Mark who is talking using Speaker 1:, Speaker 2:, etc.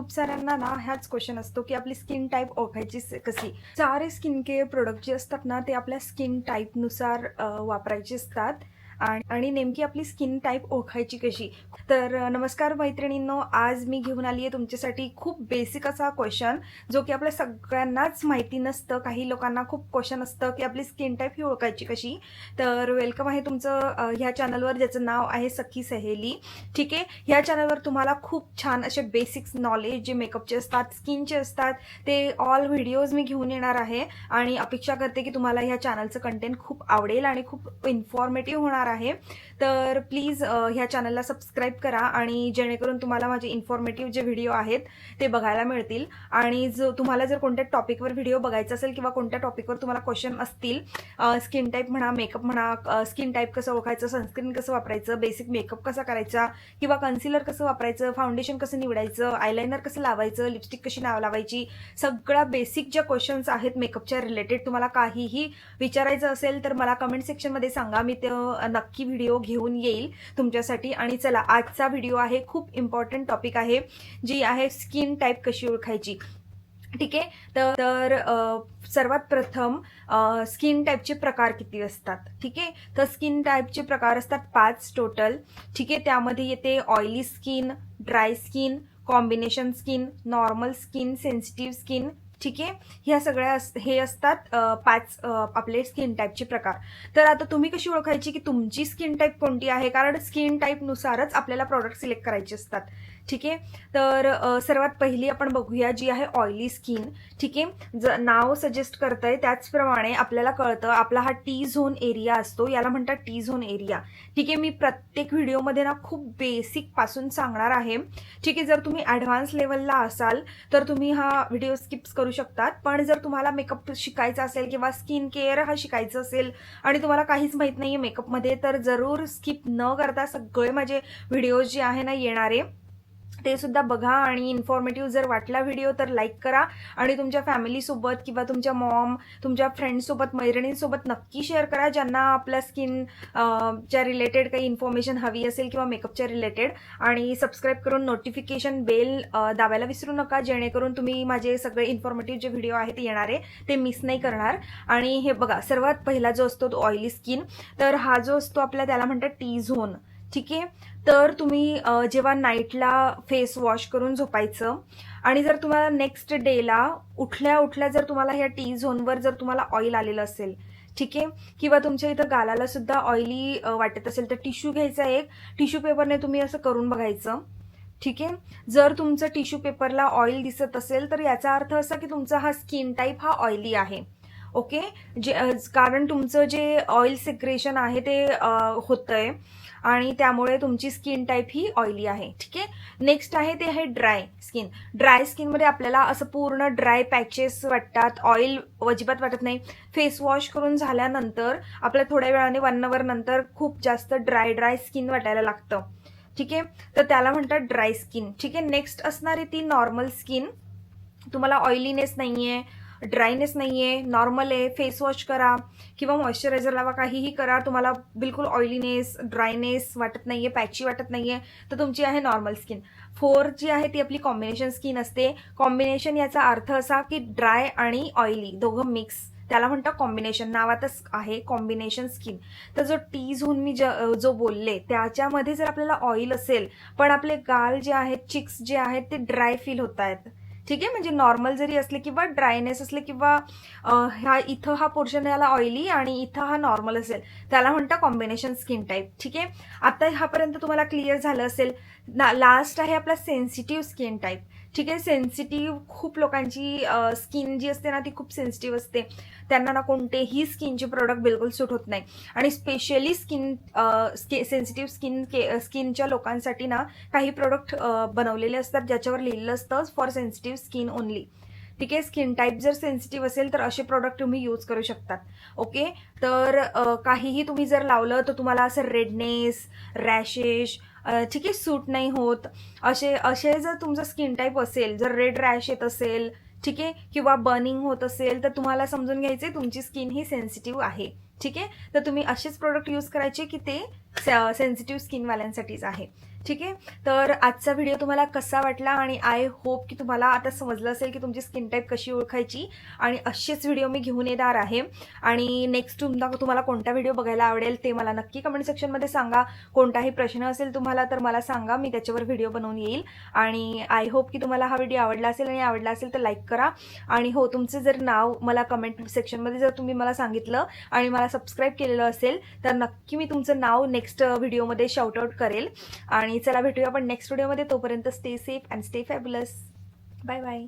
Speaker 1: खूप साऱ्यांना ना ह्याच क्वेश्चन असतो की आपली स्किन टाईप ओळखायची कशी. सारे स्किन केअर प्रोडक्ट जे असतात ना ते आपल्या स्किन टाईपनुसार वापरायचे असतात आणि नेमकी आपली स्किन टाईप ओळखायची कशी. तर नमस्कार मैत्रिणींनो, आज मी घेऊन आली आहे तुमच्यासाठी खूप बेसिक असा क्वेश्चन जो की आपल्या सगळ्यांनाच माहिती नसतं. काही लोकांना खूप क्वेश्चन असतं की आपली स्किन टाईप ही ओळखायची कशी. तर वेलकम आहे तुमचं ह्या चॅनलवर, ज्याचं नाव आहे सखी सहेली. ठीक आहे, ह्या चॅनलवर तुम्हाला खूप छान असे बेसिक्स नॉलेज जे मेकअपचे असतात, स्किनचे असतात, ते ऑल व्हिडिओज मी घेऊन येणार आहे आणि अपेक्षा करते की तुम्हाला ह्या चॅनलचं कंटेंट खूप आवडेल आणि खूप इन्फॉर्मेटिव्ह होणार आहे. तर प्लीज ह्या चॅनलला सबस्क्राईब करा आणि जेणेकरून तुम्हाला माझे इन्फॉर्मेटिव्ह जे व्हिडिओ आहेत ते बघायला मिळतील. आणि तुम्हाला जर कोणत्या टॉपिकवर व्हिडिओ बघायचा असेल किंवा कोणत्या टॉपिकवर तुम्हाला क्वेश्चन असतील, स्किन टाईप म्हणा, मेकअप म्हणा, स्किन टाईप कसं ओळखायचं, सनस्क्रीन कसं वापरायचं, बेसिक मेकअप कसा करायचा किंवा कन्सिलर कसं वापरायचं, फाउंडेशन कसं निवडायचं, आयलायनर कसं लावायचं, लिपस्टिक कशी लावायची, सगळ्या बेसिक ज्या क्वेश्चन्स आहेत मेकअपच्या रिलेटेड, तुम्हाला काहीही विचारायचं असेल तर मला कमेंट सेक्शनमध्ये सांगा. मी ते नक्की व्हिडिओ घेऊन येईल तुमच्यासाठी. आणि चला, आजचा व्हिडिओ आहे खूप इम्पॉर्टंट टॉपिक आहे, जी आहे स्किन टाईप कशी ओळखायची. ठीक आहे, तर सर्वात प्रथम स्किन टाईपचे प्रकार किती असतात. ठीक आहे, तर स्किन टाईपचे प्रकार असतात 5 टोटल. ठीक आहे, त्यामध्ये येते oily skin, dry skin, combination skin, normal skin, sensitive skin. ठीक आहे, ह्या सगळ्या हे असतात 5 आपले स्किन टाईपचे प्रकार. तर आता तुम्ही कशी ओळखायची की तुमची स्किन टाईप कोणती आहे, कारण स्किन टाईपनुसारच आपल्याला प्रॉडक्ट सिलेक्ट करायचे असतात. ठीक आहे, तर सर्वात पहिली आपण बघूया, जी आहे ऑइली स्किन. ठीक आहे, नाव सजेस्ट करतंय त्याचप्रमाणे आपल्याला कळतं आपला हा टी झोन एरिया असतो, याला म्हणतात टी झोन एरिया. ठीक आहे, मी प्रत्येक व्हिडिओमध्ये ना खूप बेसिक पासून सांगणार आहे. ठीक आहे, जर तुम्ही ॲडव्हान्स लेवलला असाल तर तुम्ही हा व्हिडिओ स्किप्स करू शकतात, पण जर तुम्हाला मेकअप शिकायचा असेल किंवा स्किन केअर हा शिकायचं असेल आणि तुम्हाला काहीच माहीत नाही आहे मेकअपमध्ये, तर जरूर स्किप न करता सगळे माझे व्हिडिओज जे आहे ना येणारे ते सुद्धा बघा. आणि इन्फॉर्मेटिव्ह जर वाटला व्हिडिओ तर लाईक करा आणि तुमच्या फॅमिलीसोबत किंवा तुमच्या मॉम, तुमच्या फ्रेंड्ससोबत, मैत्रिणींसोबत नक्की शेअर करा, ज्यांना आपल्या स्किन च्या रिलेटेड काही इन्फॉर्मेशन हवी असेल किंवा मेकअपच्या रिलेटेड. आणि सबस्क्राईब करून नोटिफिकेशन बेल दाबायला विसरू नका, जेणेकरून तुम्ही माझे सगळे इन्फॉर्मेटिव्ह जे व्हिडिओ आहेत येणारे ते मिस नाही करणार. आणि हे बघा, सर्वात पहिला जो असतो तो ऑइली स्किन. तर हा जो असतो आपला त्याला म्हणतात टी झोन. ठीक आहे, तर तुम्ही जेव्हा नाईटला फेस वॉश करून झोपायचं आणि जर तुम्हाला नेक्स्ट डेला उठल्या जर तुम्हाला ह्या टी झोनवर जर तुम्हाला ऑइल आलेलं असेल, ठीक आहे, किंवा तुमच्या इथं गालाला सुद्धा ऑइली वाटत असेल, तर टिश्यू घ्यायचा, एक टिश्यू पेपरने तुम्ही असं करून बघायचं. ठीक आहे, जर तुमचं टिश्यू पेपरला ऑइल दिसत असेल तर याचा अर्थ असा की तुमचा हा स्किन टाईप हा ऑइली आहे. ओके, कारण तुमचं जे ऑइल सिक्रेशन आहे ते होतंय आणि त्यामुळे तुमची स्किन टाईप ही ऑइली आहे. ठीक आहे, नेक्स्ट आहे ते आहे ड्राय स्किन. ड्राय स्किनमध्ये आपल्याला असं पूर्ण ड्राय पॅचेस वाटतात, ऑइल अजिबात वाटत नाही. फेस वॉश करून झाल्यानंतर आपल्याला थोड्या वेळाने 1 आवर नंतर खूप जास्त ड्राय स्किन वाटायला लागतं. ठीक आहे, तर त्याला म्हणतात ड्राय स्किन. ठीक आहे, नेक्स्ट असणारी ती नॉर्मल स्किन. तुम्हाला ऑइलीनेस नाहीये, ड्रायनेस नाहीये, नॉर्मल आहे, फेस वॉश करा किंवा मॉइश्चरायझर लावा, काहीही करा, तुम्हाला बिलकुल ऑइलीनेस, ड्रायनेस वाटत नाहीये, पॅची वाटत नाहीये, तर तुमची आहे नॉर्मल स्किन. 4 जी आहे ती आपली कॉम्बिनेशन स्किन असते. कॉम्बिनेशन याचा अर्थ असा की ड्राय आणि ऑइली दोघं मिक्स, त्याला म्हणतात कॉम्बिनेशन. नावातच आहे कॉम्बिनेशन स्किन. तर जो टी झोन मी जो बोलले त्याच्यामध्ये जर आपल्याला ऑइल असेल पण आपले गाल जे आहेत, चिक्स जे आहेत ते ड्राय फील होत आहेत. ठीक आहे, म्हणजे नॉर्मल जरी असले किंवा ड्रायनेस असले किंवा ह्या इथं हा पोर्शन याला ऑइली आणि इथं हा नॉर्मल असेल, त्याला म्हणतात कॉम्बिनेशन स्किन टाईप. ठीक आहे, आता ह्यापर्यंत तुम्हाला क्लिअर झालं असेल. लास्ट आहे आपला सेन्सिटिव्ह स्किन टाईप. ठीक आहे, सेन्सिटिव्ह खूप लोकांची स्किन जी असते ना ती खूप सेन्सिटिव्ह असते, त्यांना ना कोणतेही स्किनचे प्रोडक्ट बिलकुल सूट होत नाही. आणि स्पेशली सेन्सिटिव्ह स्किनच्या लोकांसाठी ना काही प्रोडक्ट बनवलेले असतात ज्याच्यावर लिहिलेलं असतं फॉर सेन्सिटिव्ह स्किन ओनली. ठीक आहे, स्किन टाईप जर सेन्सिटिव्ह असेल तर असे प्रोडक्ट तुम्ही यूज करू शकतात. ओके, तर काहीही तुम्ही जर लावलं तर तुम्हाला असं रेडनेस, रॅशेस, ठीक आहे, सूट नाही होत. असे जर तुमचं स्किन टाईप असेल, जर रेड रॅश येत असेल, ठीक आहे, किंवा बर्निंग होत असेल, तर तुम्हाला समजून घ्यायचे तुमची स्किन ही सेन्सिटिव्ह आहे. ठीक आहे, तर तुम्ही असेच प्रोडक्ट यूज करायचे की ते सेन्सिटिव्ह स्किनवाल्यांसाठीच आहे. ठीक आहे. तर आजचा व्हिडिओ तुम्हाला कसा वाटला आणि आय होप की तुम्हाला आता समजलं असेल की तुमची स्किन टाईप कशी ओळखायची आणि असेच व्हिडिओ मी घेऊन येणार आहे. आणि नेक्स्ट तुम्हाला कोणता व्हिडिओ बघायला आवडेल ते मला नक्की कमेंट सेक्शनमध्ये सांगा. कोणताही प्रश्न असेल तुम्हाला तर मला सांगा, मी त्याच्यावर व्हिडिओ बनवून येईल. आणि आय होप की तुम्हाला हा व्हिडिओ आवडला असेल आणि आवडला असेल तर लाईक करा. आणि हो, तुमचं जर नाव मला कमेंट सेक्शनमध्ये जर तुम्ही मला सांगितलं आणि मला सबस्क्राईब केलेलं असेल तर नक्की मी तुमचं नाव नेक्स्ट व्हिडिओमध्ये शाउट आउट करेल. आणि चला भेटूया आपण नेक्स्ट व्हिडिओमध्ये. तोपर्यंत stay safe and stay fabulous. Bye bye.